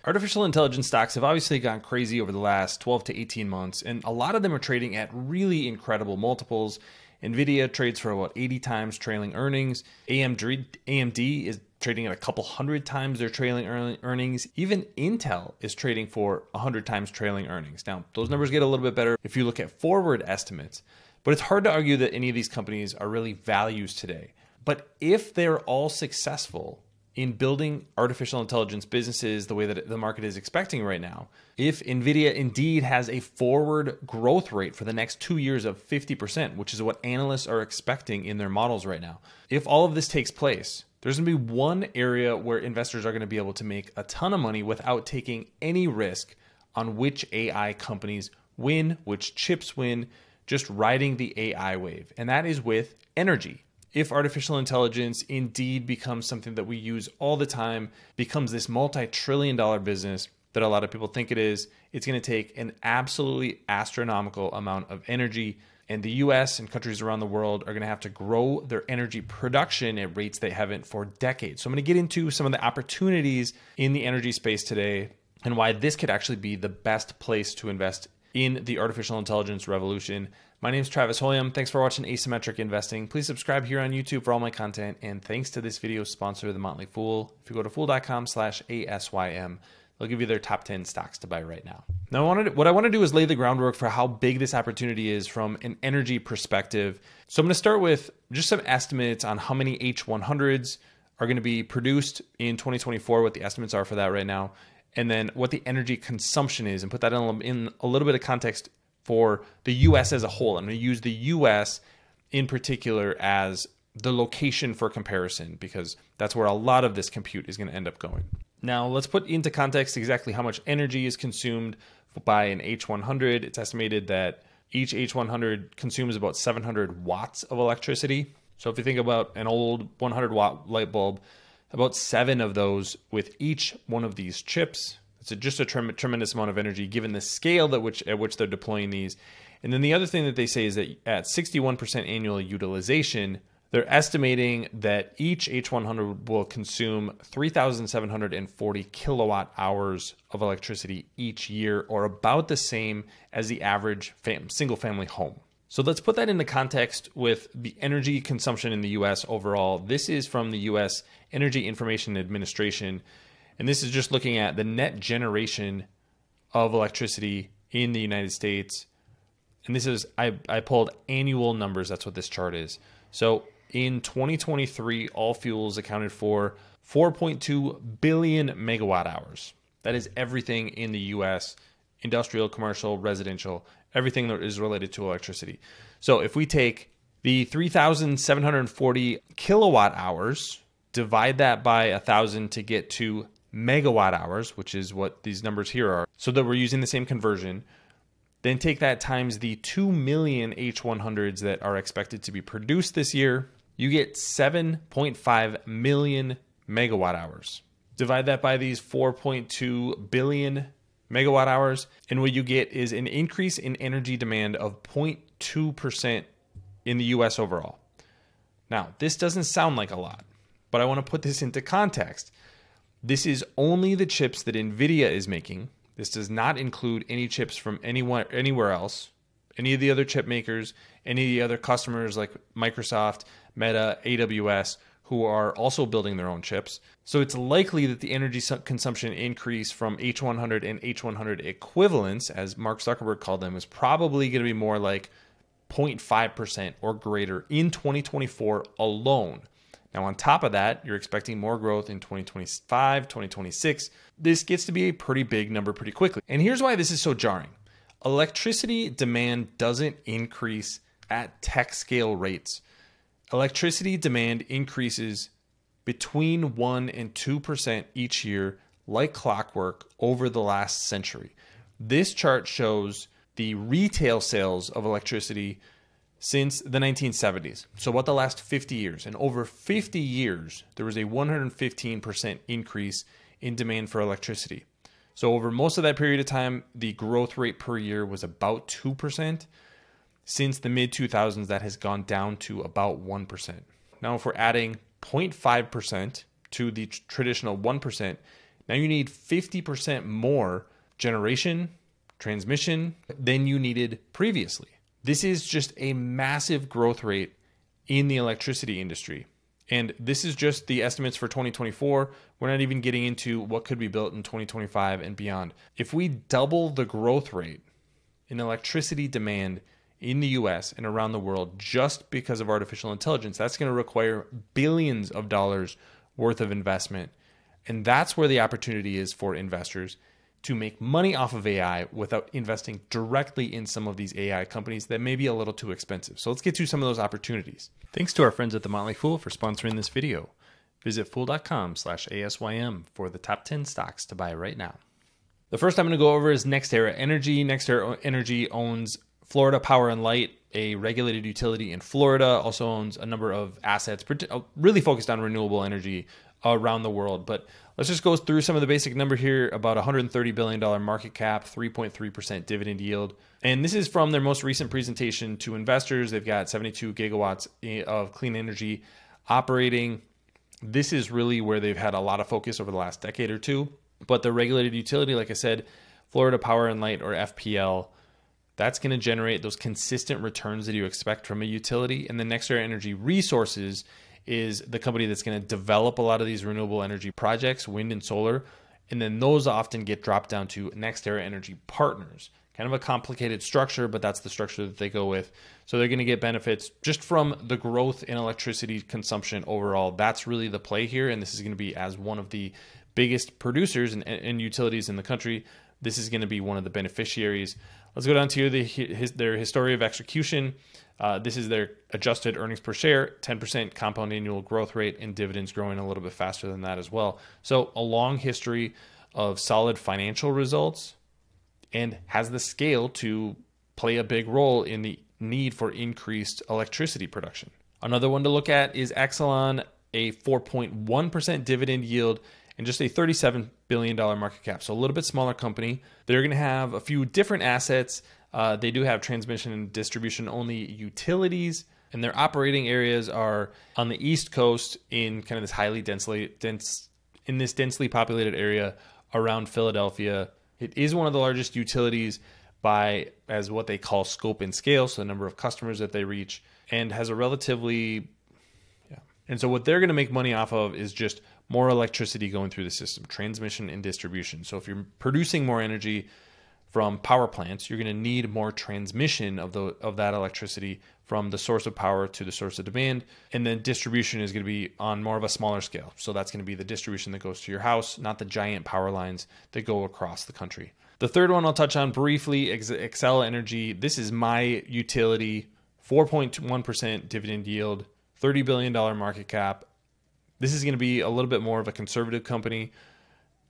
Artificial intelligence stocks have obviously gone crazy over the last 12 to 18 months, and a lot of them are trading at really incredible multiples. Nvidia trades for about 80 times trailing earnings. AMD is trading at a couple hundred times their trailing earnings. Even Intel is trading for 100 times trailing earnings. Now, those numbers get a little bit better if you look at forward estimates, but it's hard to argue that any of these companies are really values today. But if they're all successful in building artificial intelligence businesses the way that the market is expecting right now, if Nvidia indeed has a forward growth rate for the next 2 years of 50%, which is what analysts are expecting in their models right now, if all of this takes place, there's going to be one area where investors are going to be able to make a ton of money without taking any risk on which AI companies win, which chips win, just riding the AI wave. And that is with energy. If artificial intelligence indeed becomes something that we use all the time, becomes this multi-trillion-dollar business that a lot of people think it is, it's going to take an absolutely astronomical amount of energy. And the US and countries around the world are going to have to grow their energy production at rates they haven't for decades. So I'm going to get into some of the opportunities in the energy space today and why this could actually be the best place to invest in the artificial intelligence revolution. My name is Travis Hoium. Thanks for watching Asymmetric Investing. Please subscribe here on YouTube for all my content. And thanks to this video's sponsor, The Motley Fool. If you go to fool.com/ASYM, they'll give you their top 10 stocks to buy right now. Now, what I want to do is lay the groundwork for how big this opportunity is from an energy perspective. So I'm going to start with just some estimates on how many H100s are going to be produced in 2024, what the estimates are for that right now, and then what the energy consumption is, and put that in a little bit of context for the US as a whole. I'm going to use the US in particular as the location for comparison because that's where a lot of this compute is going to end up going. Now, let's put into context exactly how much energy is consumed by an H100. It's estimated that each H100 consumes about 700 watts of electricity. So if you think about an old 100 watt light bulb, about 7 of those with each one of these chips. It's just a tremendous amount of energy given the scale at which they're deploying these. And then the other thing that they say is that at 61% annual utilization, they're estimating that each H100 will consume 3,740 kilowatt hours of electricity each year, or about the same as the average single family home. So let's put that into context with the energy consumption in the US overall. This is from the US Energy Information Administration. And this is just looking at the net generation of electricity in the United States. And this is, I pulled annual numbers. That's what this chart is. So in 2023, all fuels accounted for 4.2 billion megawatt hours. That is everything in the US, industrial, commercial, residential, everything that is related to electricity. So if we take the 3,740 kilowatt hours, divide that by 1,000 to get to megawatt hours, which is what these numbers here are, so that we're using the same conversion, then take that times the 2 million H100s that are expected to be produced this year, you get 7.5 million megawatt hours. Divide that by these 4.2 billion megawatt hours, and what you get is an increase in energy demand of 0.2% in the US overall. Now, this doesn't sound like a lot, but I want to put this into context. This is only the chips that Nvidia is making. This does not include any chips from anywhere else, any of the other chip makers, any of the other customers like Microsoft, Meta, AWS, who are also building their own chips. So it's likely that the energy consumption increase from H100 and H100 equivalents, as Mark Zuckerberg called them, is probably going to be more like 0.5% or greater in 2024 alone. Now, on top of that, you're expecting more growth in 2025, 2026. This gets to be a pretty big number pretty quickly. And here's why this is so jarring. Electricity demand doesn't increase at tech scale rates. Electricity demand increases between 1 and 2% each year, like clockwork, over the last century. This chart shows the retail sales of electricity since the 1970s. So about the last 50 years. And over 50 years, there was a 115% increase in demand for electricity. So over most of that period of time, the growth rate per year was about 2%. Since the mid-2000s, that has gone down to about 1%. Now, if we're adding 0.5% to the traditional 1%, Now you need 50% more generation, transmission than you needed previously. This is just a massive growth rate in the electricity industry. And this is just the estimates for 2024. We're not even getting into what could be built in 2025 and beyond. If we double the growth rate in electricity demand in the US and around the world just because of artificial intelligence, that's going to require billions of dollars worth of investment. And that's where the opportunity is for investors to make money off of AI without investing directly in some of these AI companies that may be a little too expensive. So let's get to some of those opportunities. Thanks to our friends at The Motley Fool for sponsoring this video. Visit fool.com/ASYM for the top 10 stocks to buy right now. The first I'm going to go over is NextEra Energy. NextEra Energy owns Florida Power and Light, a regulated utility in Florida, also owns a number of assets, really focused on renewable energy around the world. But let's just go through some of the basic number here. About $130 billion market cap, 3.3% dividend yield. And this is from their most recent presentation to investors. They've got 72 gigawatts of clean energy operating. This is really where they've had a lot of focus over the last decade or two. But the regulated utility, like I said, Florida Power and Light, or FPL, that's going to generate those consistent returns that you expect from a utility. And the NextEra Energy Resources is the company that's going to develop a lot of these renewable energy projects, wind and solar. And then those often get dropped down to NextEra Energy Partners. Kind of a complicated structure, but that's the structure that they go with. So they're going to get benefits just from the growth in electricity consumption overall. That's really the play here. And this is going to be, as one of the biggest producers and utilities in the country, this is going to be one of the beneficiaries. Let's go down to their history of execution. This is their adjusted earnings per share, 10% compound annual growth rate, and dividends growing a little bit faster than that as well. So a long history of solid financial results, and has the scale to play a big role in the need for increased electricity production. Another one to look at is Exelon, a 4.1% dividend yield and just a $37 billion market cap. So a little bit smaller company. They're going to have a few different assets. They do have transmission and distribution only utilities, and their operating areas are on the East Coast in kind of this densely populated area around Philadelphia. It is one of the largest utilities by, as what they call, scope and scale, so the number of customers that they reach, and has a relatively, And so what they're going to make money off of is just more electricity going through the system, transmission and distribution. So if you're producing more energy from power plants, you're going to need more transmission of that electricity from the source of power to the source of demand. And then distribution is going to be on more of a smaller scale. So that's going to be the distribution that goes to your house, not the giant power lines that go across the country. The third one I'll touch on briefly, Xcel Energy. This is my utility, 4.1% dividend yield, $30 billion market cap. This is going to be a little bit more of a conservative company.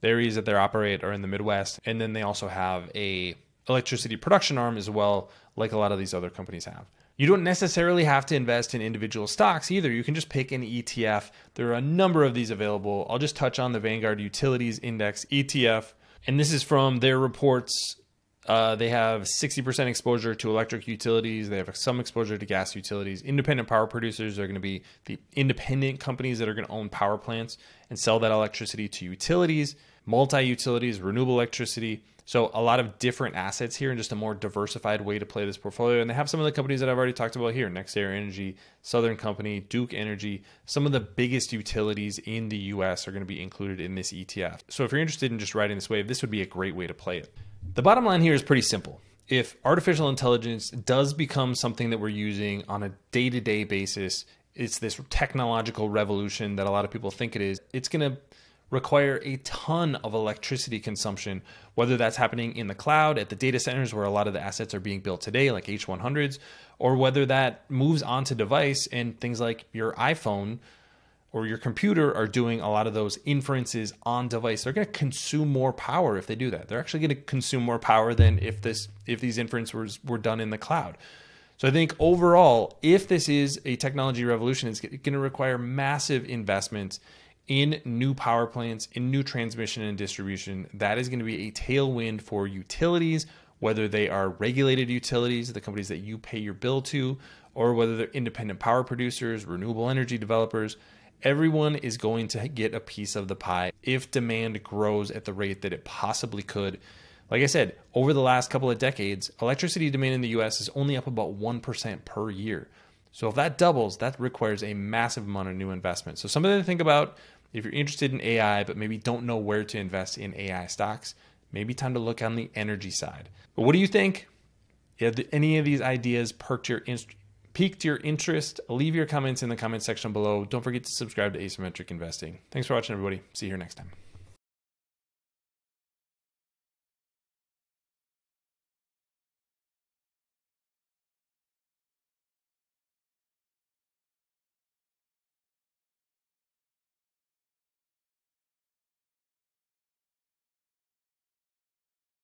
The areas that they operate are in the Midwest. And then they also have a electricity production arm as well, like a lot of these other companies have. You don't necessarily have to invest in individual stocks either. You can just pick an ETF. There are a number of these available. I'll just touch on the Vanguard Utilities Index ETF. And this is from their reports. They have 60% exposure to electric utilities. They have some exposure to gas utilities. Independent power producers are going to be the independent companies that are going to own power plants and sell that electricity to utilities, multi-utilities, renewable electricity. So a lot of different assets here and just a more diversified way to play this portfolio. And they have some of the companies that I've already talked about here: NextEra Energy, Southern Company, Duke Energy. Some of the biggest utilities in the US are going to be included in this ETF. So if you're interested in just riding this wave, this would be a great way to play it. The bottom line here is pretty simple. If artificial intelligence does become something that we're using on a day-to-day basis, it's this technological revolution that a lot of people think it is. It's going to require a ton of electricity consumption, whether that's happening in the cloud, at the data centers where a lot of the assets are being built today, like H100s, or whether that moves onto device and things like your iPhone or your computer are doing a lot of those inferences on device. They're going to consume more power if they do that. They're actually going to consume more power than if these inferences were done in the cloud. So I think overall, if this is a technology revolution, it's going to require massive investments in new power plants, in new transmission and distribution. That is going to be a tailwind for utilities, whether they are regulated utilities, the companies that you pay your bill to, or whether they're independent power producers, renewable energy developers. Everyone is going to get a piece of the pie if demand grows at the rate that it possibly could. Like I said, over the last couple of decades, electricity demand in the US is only up about 1% per year. So if that doubles, that requires a massive amount of new investment. So something to think about if you're interested in AI, but maybe don't know where to invest in AI stocks, maybe time to look on the energy side. But what do you think? Have any of these ideas piqued your interest? Leave your comments in the comment section below. Don't forget to subscribe to Asymmetric Investing. Thanks for watching, everybody. See you here next time.